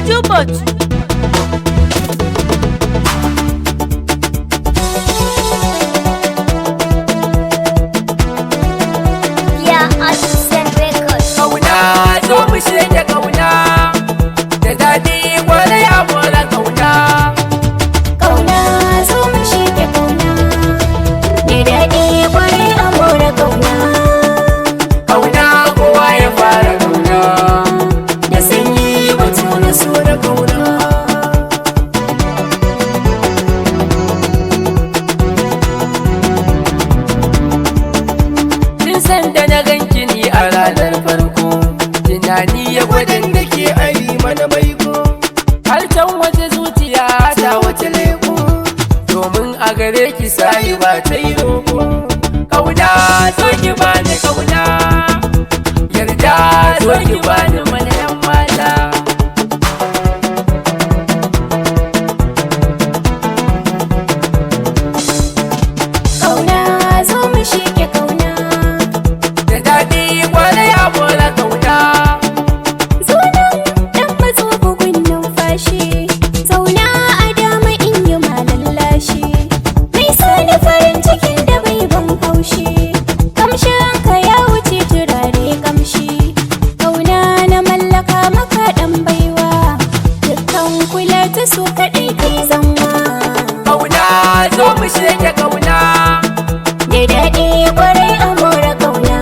Jubot. Ya Asusan Record. Kauna zo mu shege kauna, da daɗi kwarai a more kauna. Kauna zo mu shige kauna, da daɗi kwarai a more kauna. Kauna kowa ya fara kauna, da sanyi batu na so da kauna. Tun sanda na ganki ni a ranar farko, tunani ya gwadon da ke ayi mana baiko. Har can waje zuciya ta wata leko, domin a gare ki sayi ba ta yi roko. Kauna zo ki bani kauna, yarda zo ki bani mana yan mata. Kauna zo mu shige kauna, Da daɗi kwarai a more kauna. zo nan ɗan matso bugun numfashi. Zauna a dama in yi ma lallashi, mai sani farin cikin da bai ban haushi. Kamshin ka ya wuce turare kamshi, kauna na mallaka maka ɗan baiwa. Dukkan kula ta su kaɗai kai zanwa, Kauna zo mu shege kauna, da daɗi kwarai a more kauna.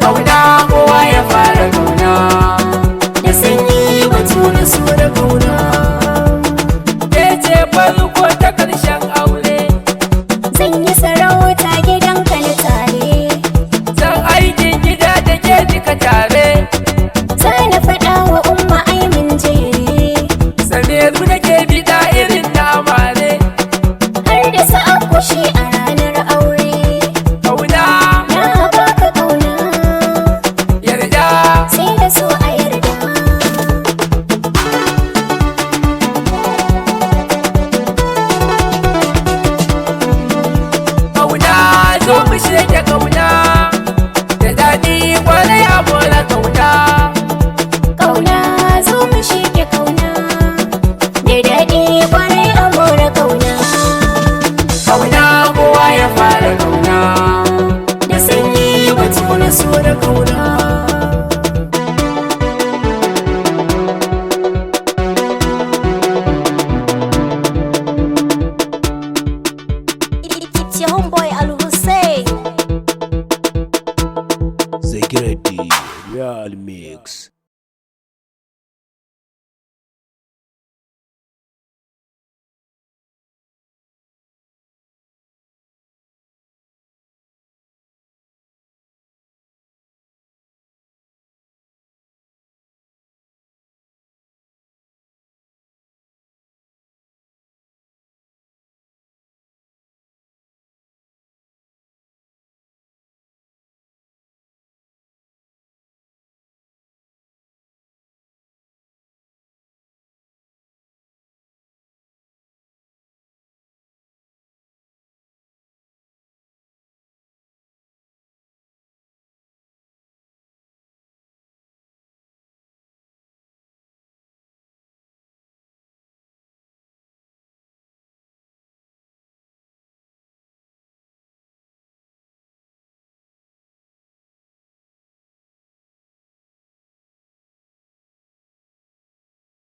kauna kowa ya fara kauna, da sanyi batu na so da kauna. Ke ce farko ta ƙarshen aure, Zan yi sarauta gidan ka na tare, zan aikin gida da ke duka tare. za na faɗa wa umma ai min jere, Sameru da ke bida irin na amare. har da sa'a kushi a ranar aure. Kauna Na baka kauna, yarda, sai da so a yarda. kauna zo mu shege kauna, da daɗi kwarai a more kauna. Kauna zo mu shige kauna, da daɗi kwarai a more kauna. Kauna kowa ya fara kauna, da sanyi batu na so da kauna. It's your homeboy Alu